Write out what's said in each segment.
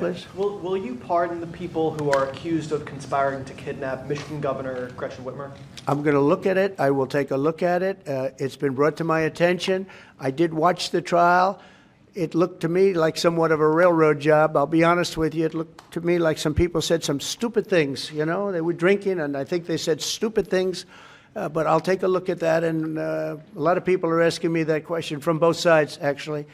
please. Will you pardon the people who are accused of conspiring to kidnap Michigan Governor Gretchen Whitmer? I'm going to look at it. I will take a look at it. It's been brought to my attention. I did watch the trial. It looked to me like somewhat of a railroad job. I'll be honest with you. It looked to me like some people said some stupid things. You know, they were drinking, and I think they said stupid things. But I'll take a look at that. And a lot of people are asking me that question from both sides, actually.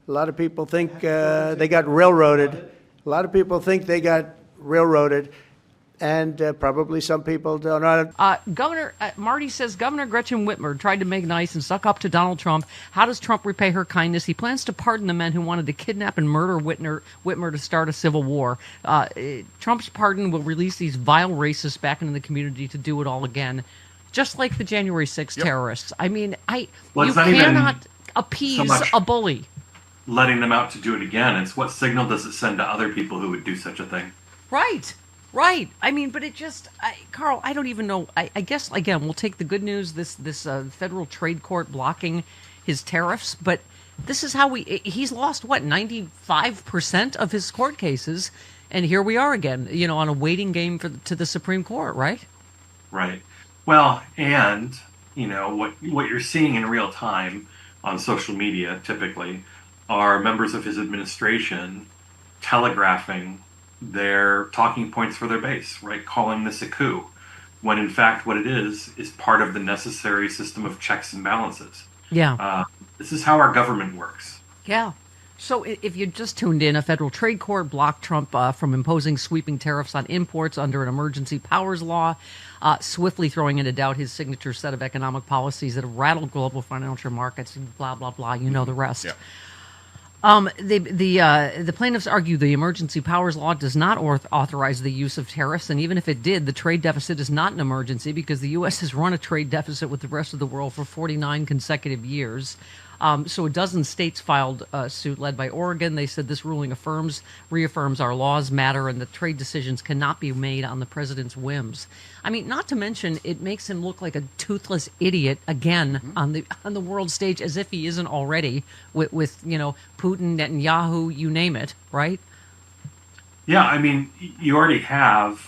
A lot of people think they got railroaded. A lot of people think they got railroaded. And probably some people don't know. Governor Marty says Governor Gretchen Whitmer tried to make nice and suck up to Donald Trump. How does Trump repay her kindness? He plans to pardon the men who wanted to kidnap and murder Whitmer to start a civil war. Trump's pardon will release these vile racists back into the community to do it all again, just like the January 6th terrorists. I mean, you cannot appease a bully. Letting them out to do it again. It's what signal does it send to other people who would do such a thing? Right. I mean, but it just, Carl, I don't even know. I guess, again, we'll take the good news, this federal trade court blocking his tariffs, but this is how he's lost, 95% of his court cases, and here we are again, on a waiting game to the Supreme Court, right? Right. Well, and, what you're seeing in real time on social media, typically, are members of his administration telegraphing their talking points for their base, right? Calling this a coup, when in fact what it is part of the necessary system of checks and balances. Yeah. This is how our government works. Yeah. So if you just tuned in, a federal trade court blocked Trump from imposing sweeping tariffs on imports under an emergency powers law, swiftly throwing into doubt his signature set of economic policies that have rattled global financial markets and blah, blah, blah. You know the rest. Yeah. The plaintiffs argue the emergency powers law does not authorize the use of tariffs, and even if it did, the trade deficit is not an emergency because the U.S. has run a trade deficit with the rest of the world for 49 consecutive years. So a dozen states filed a suit led by Oregon. They said this ruling reaffirms our laws matter and that trade decisions cannot be made on the president's whims. I mean, not to mention, it makes him look like a toothless idiot again on the world stage, as if he isn't already with Putin, Netanyahu, you name it, right? Yeah, I mean, you already have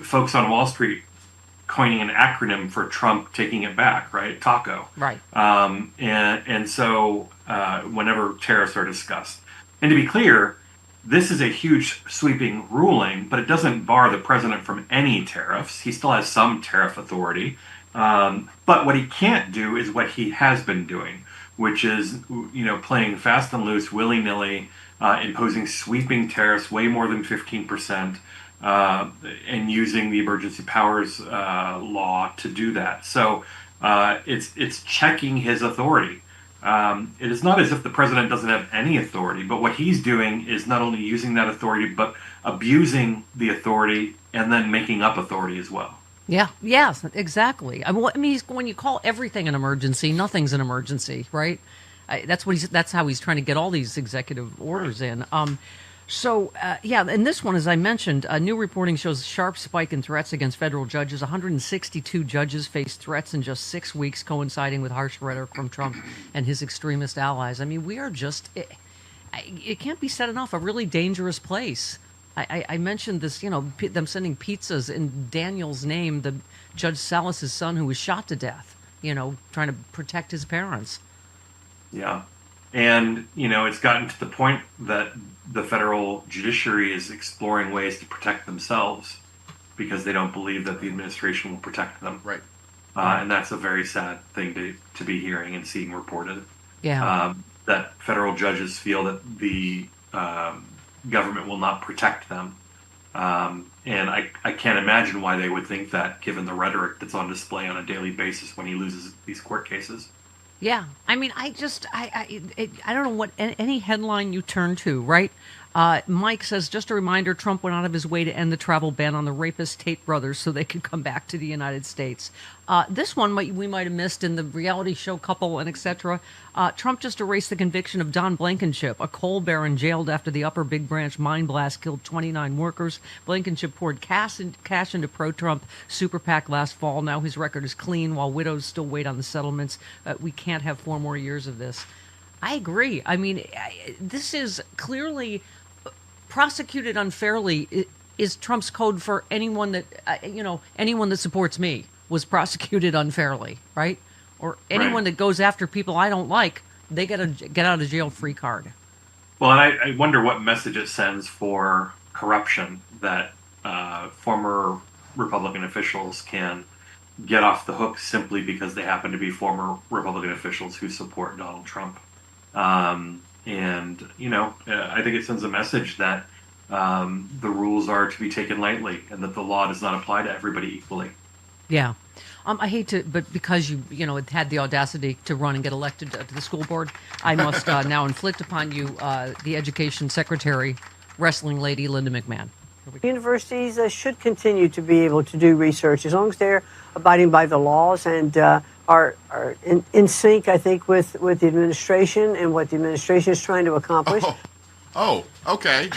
folks on Wall Street coining an acronym for Trump taking it back, right? TACO. Right. And so whenever tariffs are discussed. And to be clear, this is a huge sweeping ruling, but it doesn't bar the president from any tariffs. He still has some tariff authority. But what he can't do is what he has been doing, which is, playing fast and loose, willy-nilly, imposing sweeping tariffs way more than 15%. And using the emergency powers law to do that. So it's checking his authority. It is not as if the president doesn't have any authority, but what he's doing is not only using that authority, but abusing the authority and then making up authority as well. Yeah, yes, exactly. I mean, when you call everything an emergency, nothing's an emergency, right? That's how he's trying to get all these executive orders in. So, and this one, as I mentioned, new reporting shows a sharp spike in threats against federal judges. 162 judges faced threats in just 6 weeks, coinciding with harsh rhetoric from Trump and his extremist allies. I mean, we are just, it can't be said enough, a really dangerous place. I mentioned this, them sending pizzas in Daniel's name, the Judge Salas's son who was shot to death, trying to protect his parents. Yeah. And, it's gotten to the point that the federal judiciary is exploring ways to protect themselves because they don't believe that the administration will protect them. Right. And that's a very sad thing to be hearing and seeing reported. Yeah. That federal judges feel that the government will not protect them. And I can't imagine why they would think that, given the rhetoric that's on display on a daily basis when he loses these court cases. Yeah, I mean, I don't know what any headline you turn to, right? Mike says, just a reminder, Trump went out of his way to end the travel ban on the rapist Tate brothers so they could come back to the United States. This one we might have missed in the reality show Couple and etc. Trump just erased the conviction of Don Blankenship, a coal baron jailed after the Upper Big Branch mine blast killed 29 workers. Blankenship poured cash into pro-Trump super PAC last fall. Now his record is clean while widows still wait on the settlements. We can't have 4 more years of this. I agree. I mean, this is clearly prosecuted unfairly is Trump's code for anyone that anyone that supports me was prosecuted unfairly, right? Or anyone that goes after people I don't like, they get a get out of jail free card. Well, and I wonder what message it sends for corruption that former Republican officials can get off the hook simply because they happen to be former Republican officials who support Donald Trump. And, I think it sends a message that the rules are to be taken lightly and that the law does not apply to everybody equally. Yeah. I hate to, but because you had the audacity to run and get elected to the school board, I must now inflict upon you the education secretary, wrestling lady, Linda McMahon. Universities should continue to be able to do research as long as they're abiding by the laws and are in sync, I think, with the administration and what the administration is trying to accomplish. Oh, okay.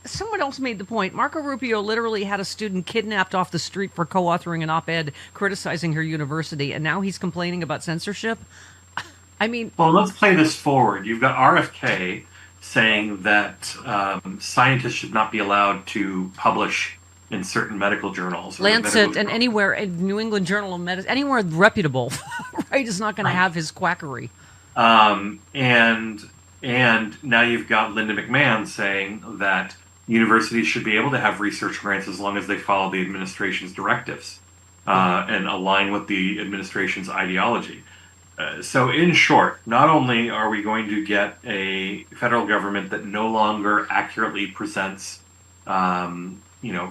Someone else made the point. Marco Rubio literally had a student kidnapped off the street for co-authoring an op-ed criticizing her university, and now he's complaining about censorship. I mean... Well, let's play this forward. You've got RFK saying that scientists should not be allowed to publish in certain medical journals. Lancet and anywhere, in New England Journal of Medicine, anywhere reputable, right, is not going to have his quackery. And now you've got Linda McMahon saying that universities should be able to have research grants as long as they follow the administration's directives and align with the administration's ideology. So in short, not only are we going to get a federal government that no longer accurately presents,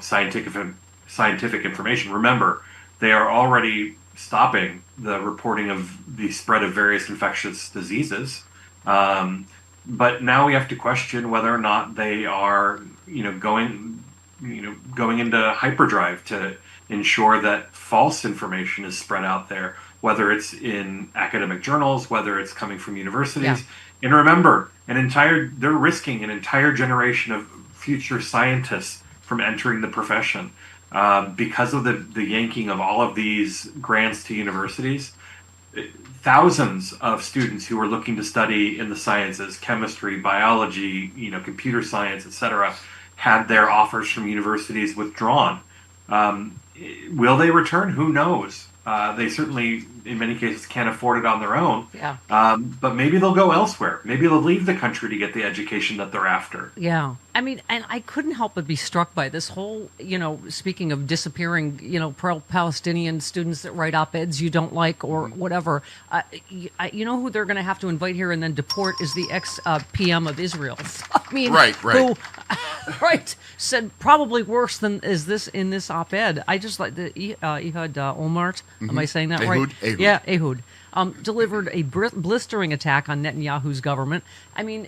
scientific information. Remember, they are already stopping the reporting of the spread of various infectious diseases. But now we have to question whether or not they are, going into hyperdrive to ensure that false information is spread out there, whether it's in academic journals, whether it's coming from universities. Yeah. And remember, they're risking an entire generation of future scientists from entering the profession because of the yanking of all of these grants to universities. Thousands of students who were looking to study in the sciences, chemistry, biology, computer science, etc., had their offers from universities withdrawn. Will they return? Who knows? They certainly, in many cases, can't afford it on their own. Yeah. But maybe they'll go elsewhere. Maybe they'll leave the country to get the education that they're after. Yeah. I mean, and I couldn't help but be struck by this whole, speaking of disappearing, pro-Palestinian students that write op-eds you don't like or whatever. Who they're going to have to invite here and then deport is the ex-PM of Israel. I mean, Right. Who, right, said probably worse than is this in this op-ed. I just like the Ehud Olmert. Am I saying that right? Ehud. Yeah, Ehud. Delivered a blistering attack on Netanyahu's government. I mean,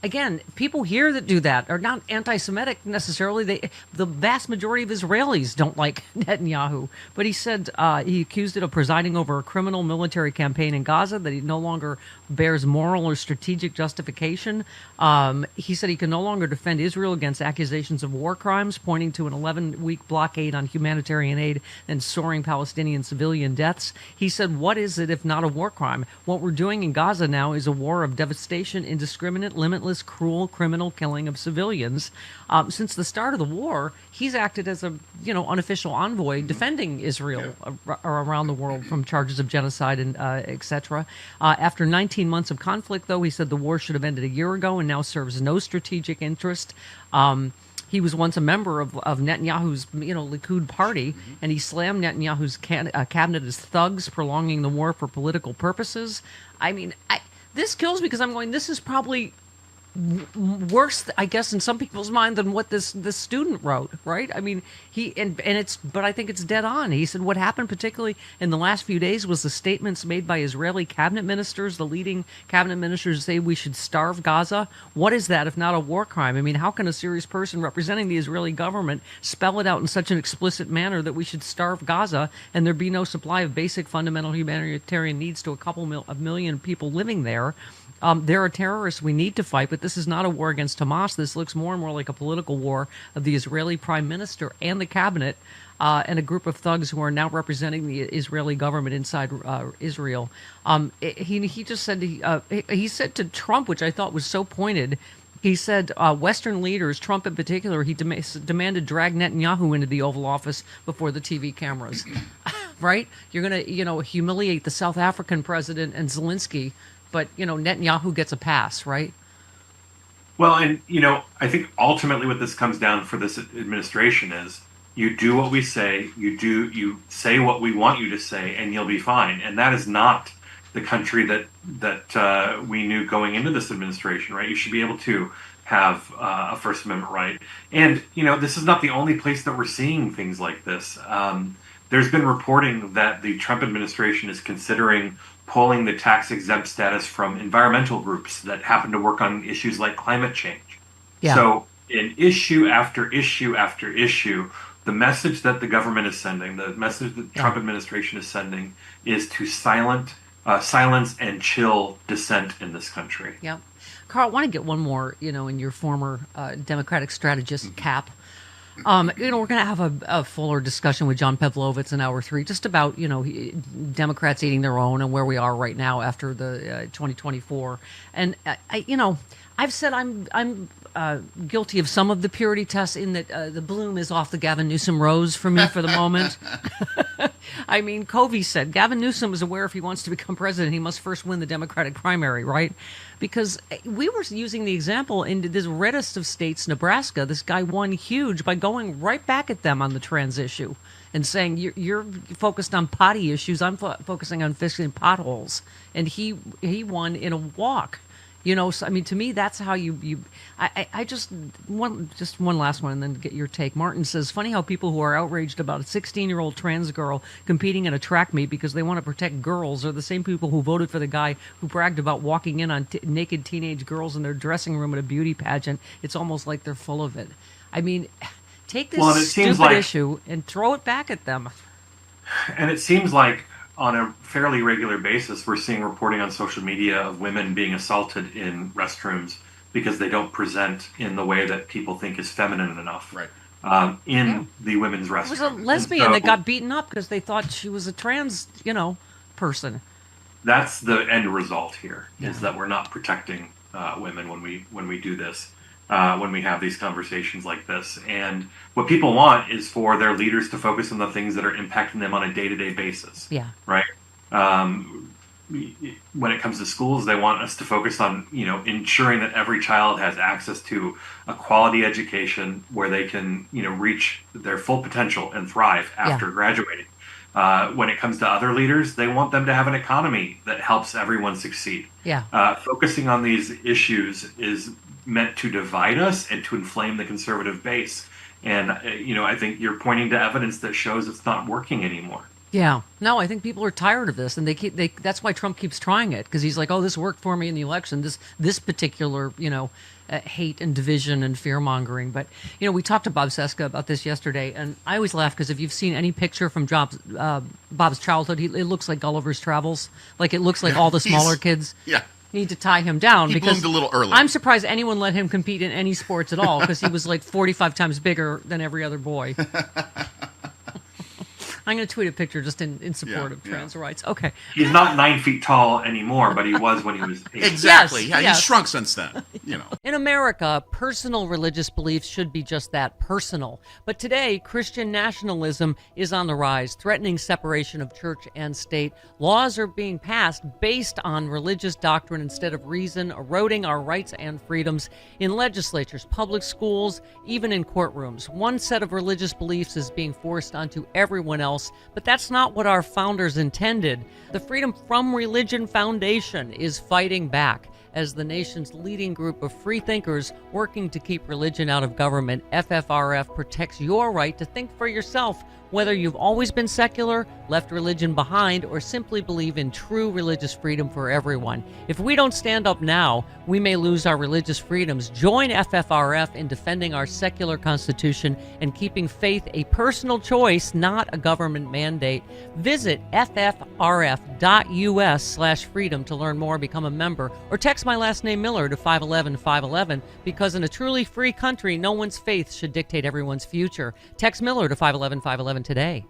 again, people here that do that are not anti-Semitic necessarily. The vast majority of Israelis don't like Netanyahu. But he said he accused it of presiding over a criminal military campaign in Gaza, that he no longer bears moral or strategic justification. He said he can no longer defend Israel against accusations of war crimes, pointing to an 11-week blockade on humanitarian aid and soaring Palestinian civilian deaths. He said, what is it if not a war crime? What we're doing in Gaza now is a war of devastation, indiscriminate, limitless, cruel, criminal killing of civilians. Since the start of the war, he's acted as a unofficial envoy defending Israel around the world from charges of genocide and etc. After 19 months of conflict, though, he said the war should have ended a year ago and now serves no strategic interest. He was once a member of Netanyahu's Likud party, and he slammed Netanyahu's cabinet as thugs, prolonging the war for political purposes. I mean, this kills me because I'm going, this is probably worse, I guess, in some people's mind than what this student wrote, right? I mean, but I think it's dead on. He said what happened particularly in the last few days was the statements made by Israeli cabinet ministers, the leading cabinet ministers say we should starve Gaza. What is that if not a war crime? I mean, how can a serious person representing the Israeli government spell it out in such an explicit manner that we should starve Gaza and there be no supply of basic fundamental humanitarian needs to a couple of million people living there? There are terrorists we need to fight, but this is not a war against Hamas. This looks more and more like a political war of the Israeli prime minister and the cabinet and a group of thugs who are now representing the Israeli government inside Israel. He just said he said to Trump, which I thought was so pointed, He said Western leaders, Trump in particular, he demanded drag Netanyahu into the Oval Office before the TV cameras. Right? You're going to, humiliate the South African president and Zelensky, but, Netanyahu gets a pass, right? Well, and, I think ultimately what this comes down for this administration is you do what we say, you say what we want you to say, and you'll be fine. And that is not the country that we knew going into this administration, right? You should be able to have a First Amendment right. And, this is not the only place that we're seeing things like this. There's been reporting that the Trump administration is considering pulling the tax-exempt status from environmental groups that happen to work on issues like climate change. Yeah. So in issue after issue after issue, the message that the government is sending, the message that the Trump administration is sending is to silence and chill dissent in this country. Yeah. Carl, I want to get one more, in your former Democratic strategist cap. We're going to have a fuller discussion with John Pavlovitz in hour 3, just about, Democrats eating their own and where we are right now after the 2024. And, I've said I'm guilty of some of the purity tests in that the bloom is off the Gavin Newsom rose for me for the moment. I mean, Covey said Gavin Newsom is aware if he wants to become president, he must first win the Democratic primary, right? Because we were using the example in this reddest of states, Nebraska. This guy won huge by going right back at them on the trans issue and saying, you're focused on potty issues, I'm focusing on fixing potholes. And he won in a walk. So, I mean, to me, that's how I just one last one and then get your take. Martin says, funny how people who are outraged about a 16-year-old trans girl competing in a track meet because they want to protect girls are the same people who voted for the guy who bragged about walking in on naked teenage girls in their dressing room at a beauty pageant. It's almost like they're full of it. I mean, take this stupid issue and throw it back at them. And it seems like on a fairly regular basis, we're seeing reporting on social media of women being assaulted in restrooms because they don't present in the way that people think is feminine enough. Right. The women's restroom. It was a lesbian that got beaten up because they thought she was a trans, person. That's the end result here, is that we're not protecting women when we do this, when we have these conversations like this. And what people want is for their leaders to focus on the things that are impacting them on a day-to-day basis. Yeah. Right? When it comes to schools, they want us to focus on, ensuring that every child has access to a quality education where they can, reach their full potential and thrive after graduating. When it comes to other leaders, they want them to have an economy that helps everyone succeed. Yeah. Focusing on these issues is meant to divide us and to inflame the conservative base. And, I think you're pointing to evidence that shows it's not working anymore. Yeah. No, I think people are tired of this, and that's why Trump keeps trying it, because he's like, oh, this worked for me in the election, this particular, hate and division and fear-mongering. But, we talked to Bob Seska about this yesterday, and I always laugh because if you've seen any picture from Bob's childhood, it looks like Gulliver's Travels. Like, it looks like all the smaller kids. Yeah. Need to tie him down He because bloomed a little early. I'm surprised anyone let him compete in any sports at all because he was like 45 times bigger than every other boy. I'm going to tweet a picture just in support of trans rights. Okay. He's not 9 feet tall anymore, but he was when he was 8. Exactly. Yes, He's shrunk since then. In America, personal religious beliefs should be just that, personal. But today, Christian nationalism is on the rise, threatening separation of church and state. Laws are being passed based on religious doctrine instead of reason, eroding our rights and freedoms in legislatures, public schools, even in courtrooms. One set of religious beliefs is being forced onto everyone else, but that's not what our founders intended. The Freedom from Religion Foundation is fighting back as the nation's leading group of free thinkers working to keep religion out of government. FFRF protects your right to think for yourself, whether you've always been secular, left religion behind, or simply believe in true religious freedom for everyone. If we don't stand up now, we may lose our religious freedoms. Join FFRF in defending our secular constitution and keeping faith a personal choice, not a government mandate. Visit ffrf.us/freedom to learn more, become a member, or text my last name Miller to 511-511, because in a truly free country, no one's faith should dictate everyone's future. Text Miller to 511-511 today.